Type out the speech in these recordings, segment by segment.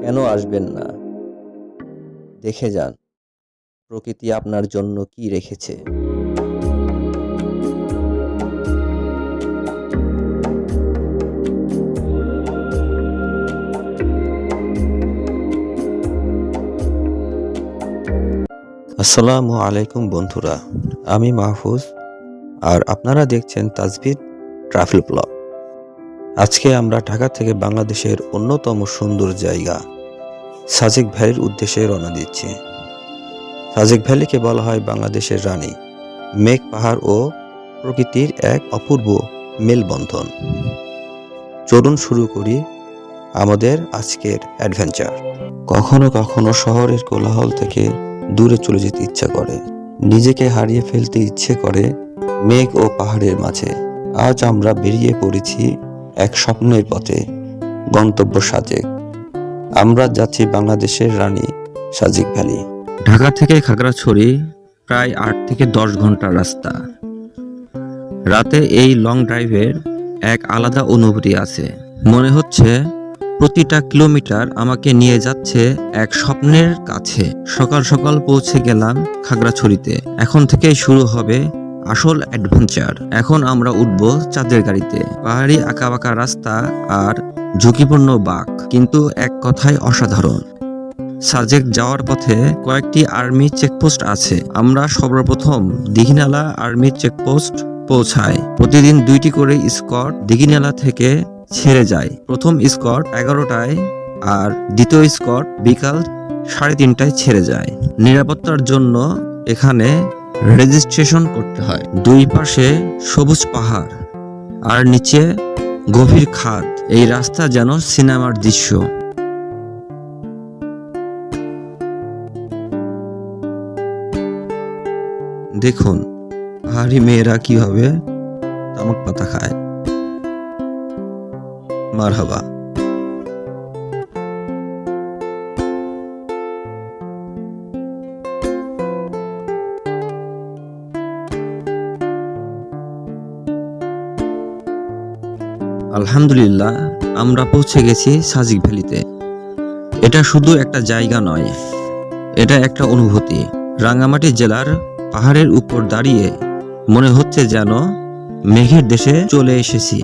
কেন আসবেন না? দেখে যান প্রকৃতি আপনার জন্য কি রেখেছে। আসসালামু আলাইকুম বন্ধুরা, আমি মাহফুজ আর আপনারা দেখছেন তাজভিদ ট্রাভেল ব্লগ। আজকে আমরা ঢাকা থেকে বাংলাদেশের অন্যতম সুন্দর জায়গা সাজেক ভ্যালির উদ্দেশ্যে রওনা দিচ্ছি। সাজেক ভ্যালিকে বলা হয় বাংলাদেশের রানী। মেঘ, পাহাড় ও প্রকৃতির এক অপূর্ব মেলবন্ধন। চলুন শুরু করি আমাদের আজকের অ্যাডভেঞ্চার। কখনো কখনো শহরের কোলাহল থেকে দূরে চলে যেতে ইচ্ছা করে, নিজেকে হারিয়ে ফেলতে ইচ্ছে করে মেঘ ও পাহাড়ের মাঝে। আজ আমরা বেরিয়ে পড়েছি এক স্বপ্নের পথে, গন্তব্য সাজেক। আমরা যাচ্ছি বাংলাদেশের রানী সাজেক ভ্যালি। ঢাকা থেকে খাগড়াছড়ি প্রায় 8 থেকে 10 ঘন্টার রাস্তা। রাতে এই লং ড্রাইভের এক আলাদা অনুভূতি আছে। মনে হচ্ছে প্রতিটা কিলোমিটার আমাকে নিয়ে যাচ্ছে এক স্বপ্নের কাছে। সকাল সকাল পৌঁছে গেলাম খাগড়াছড়িতে। এখন থেকেই শুরু হবে আসল অ্যাডভেঞ্চার। এখন আমরা উঠব চাঁদের গাড়িতে। পাহাড়ি আঁকাবাঁকা রাস্তা আর ঝুঁকিপূর্ণ বাঁক, কিন্তু এক কথায় অসাধারণ। সাজেক যাওয়ার পথে কয়েকটি আর্মি চেকপোস্ট আছে। আমরা সর্বপ্রথম দীঘিনালা আর্মি চেকপোস্ট পৌঁছাই। প্রতিদিন 2টি করে স্কট দীঘিনালা থেকে ছেড়ে যায়। প্রথম স্কট 11টায় আর দ্বিতীয় স্কট বিকাল 3:30টায় ছেড়ে যায়। নিরাপত্তার জন্য এখানে রেজিস্ট্রেশন করতে হয়। দুই পাশে সবুজ পাহাড় আর নিচে গভীর খাদ। এই রাস্তা যেন সিনেমার দৃশ্য। দেখুন পাহাড়ি মেয়েরা কিভাবে তামাক পাতা খায়। মারহাবা। আলহামদুলিল্লাহ, আমরা পৌঁছে গেছি সাজেক ভ্যালিতে। এটা শুধু একটা জায়গা নয়, এটা একটা অনুভূতি। রাঙ্গামাটি জেলার পাহাড়ের উপর দাঁড়িয়ে মনে হচ্ছে যেন মেঘের দেশে চলে এসেছি।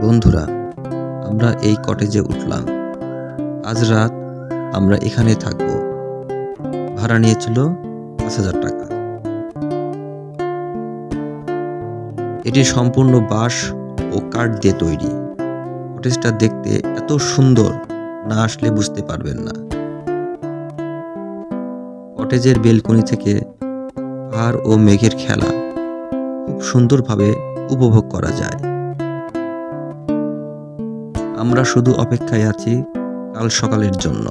বন্ধুরা, আমরা এই কটেজে উঠলাম। আজ রাত আমরা এখানে থাকব। ভাড়া নিয়েছিল 5,000 টাকা। এটি সম্পূর্ণ বাঁশ ও কাঠ দিয়ে তৈরি। কটেজটা দেখতে এত সুন্দর, না আসলে বুঝতে পারবেন না। কটেজের বেলকনি থেকে পাহাড় ও মেঘের খেলা খুব সুন্দরভাবে উপভোগ করা যায়। আমরা শুধু অপেক্ষায় আছি কাল সকালের জন্য।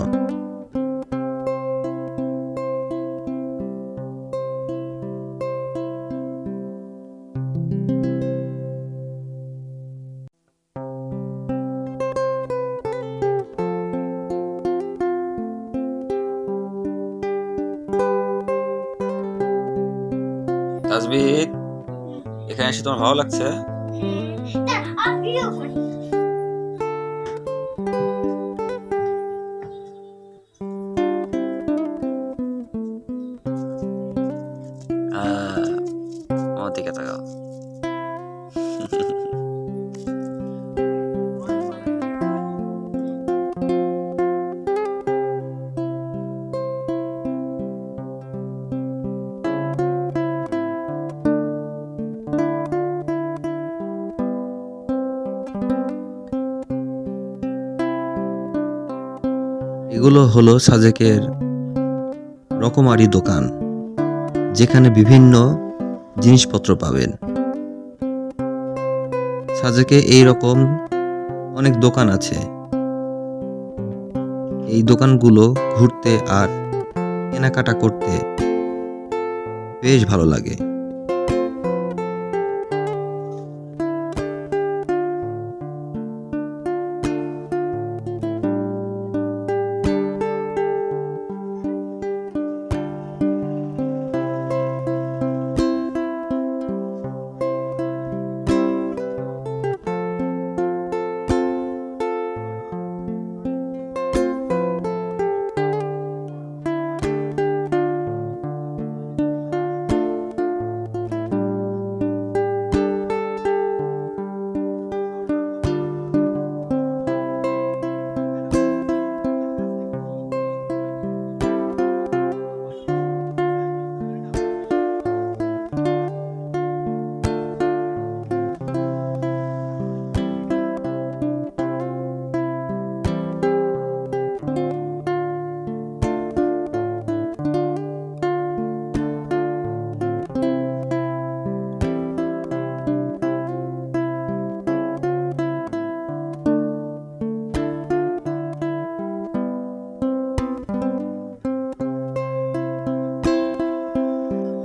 তাজবিদ, এখানে এসে তোমার ভালো লাগছে? আমার দিকে তাকাও। এগুলো হলো সাজেকের রকমারি দোকান, যেখানে বিভিন্ন জিনিসপত্র পাবেন। সাজেকে এই রকম অনেক দোকান আছে। এই দোকানগুলো ঘুরতে আর কেনাকাটা করতে বেশ ভালো লাগে।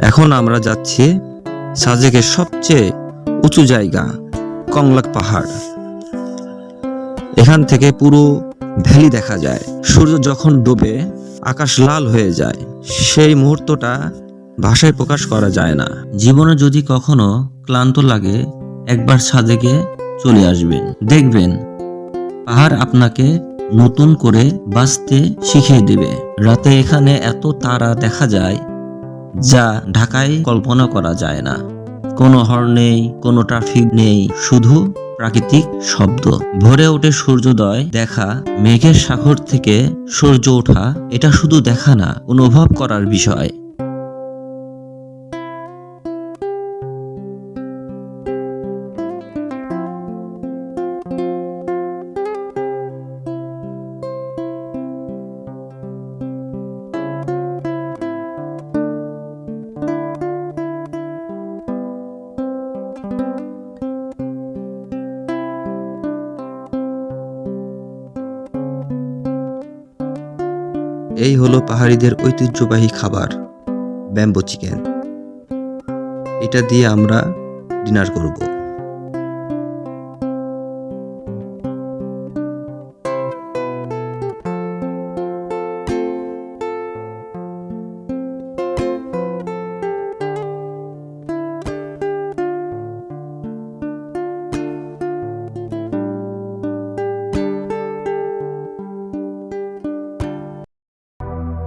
এখন আমরা যাচ্ছি সাজেকের সবচেয়ে উঁচু জায়গা কংলাক পাহাড়। এখান থেকে পুরো ভ্যালি দেখা যায়। সূর্য যখন ডোবে আকাশ লাল হয়ে যায়, সেই মুহূর্তটা ভাষায় প্রকাশ করা যায় না। জীবনে যদি কখনো ক্লান্ত লাগে, একবার সাজেকে চলে আসবেন, দেখবেন পাহাড় আপনাকে নতুন করে বাঁচতে শিখিয়ে দেবে। রাতে এখানে এত তারা দেখা যায় যা ঢাকায় কল্পনা করা যায় না। কোনো হর্ন নেই, কোনো ট্রাফিক নেই, শুধু প্রাকৃতিক শব্দ। ভোরে উঠে সূর্যোদয় দেখা, মেঘের সাগর থেকে সূর্য ওঠা, এটা শুধু দেখা না, অনুভব করার বিষয়। এই হলো পাহাড়িদের ঐতিহ্যবাহী খাবার, ব্যাম্বো চিকেন। এটা দিয়ে আমরা ডিনার করব।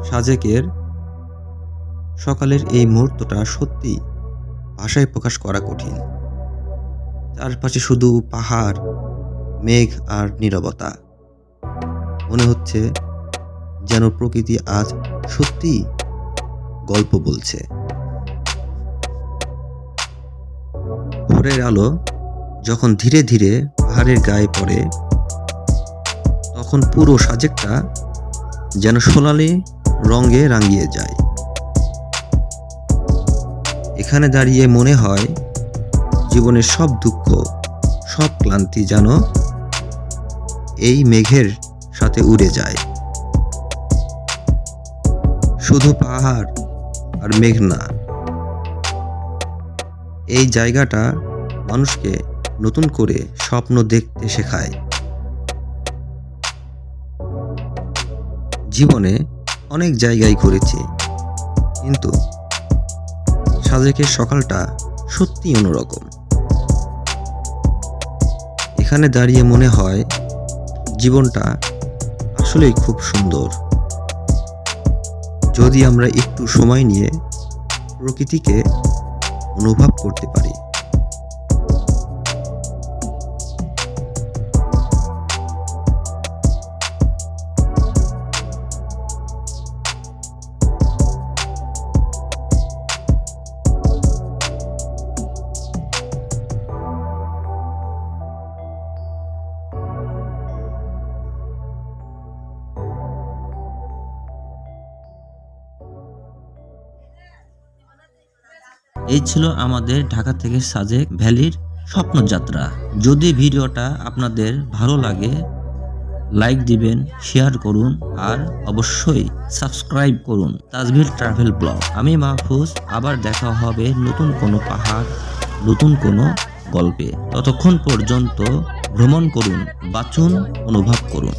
সাজেকের সকালের এই মুহূর্তটা সত্যি ভাষায় প্রকাশ করা কঠিন। চারপাশে শুধু পাহাড়, মেঘ আর নীরবতা। মনে হচ্ছে যেন প্রকৃতি আজ সত্যি গল্প বলছে। ভোরের আলো যখন ধীরে ধীরে পাহাড়ের গায়ে পড়ে, তখন পুরো সাজেকটা যেন সোনালি রঙে রাঙিয়ে যায়। এখানে দাঁড়িয়ে মনে হয় জীবনের সব দুঃখ, সব ক্লান্তি যেন এই মেঘের সাথে উড়ে যায়। শুধু পাহাড় আর মেঘ না, এই জায়গাটা মানুষকে নতুন করে স্বপ্ন দেখতে শেখায়। জীবনে অনেক জায়গায় ঘুরেছি, কিন্তু সাজেকের সকালটা সত্যি অন্যরকম। এখানে দাঁড়িয়ে মনে হয় জীবনটা আসলেই খুব সুন্দর, যদি আমরা একটু সময় নিয়ে প্রকৃতিকে অনুভব করতে পারি। এই ছিল আমাদের ঢাকা থেকে সাজেক ভ্যালির স্বপ্নযাত্রা। যদি ভিডিওটা আপনাদের ভালো লাগে, লাইক দিবেন, শেয়ার করুন আর অবশ্যই সাবস্ক্রাইব করুন তাজবির ট্রাভেল ব্লগ। আমি মাহফুজ, আবার দেখা হবে নতুন কোনো পাহাড়, নতুন কোনো গল্পে। ততক্ষণ পর্যন্ত ভ্রমণ করুন, বাঁচুন, অনুভব করুন।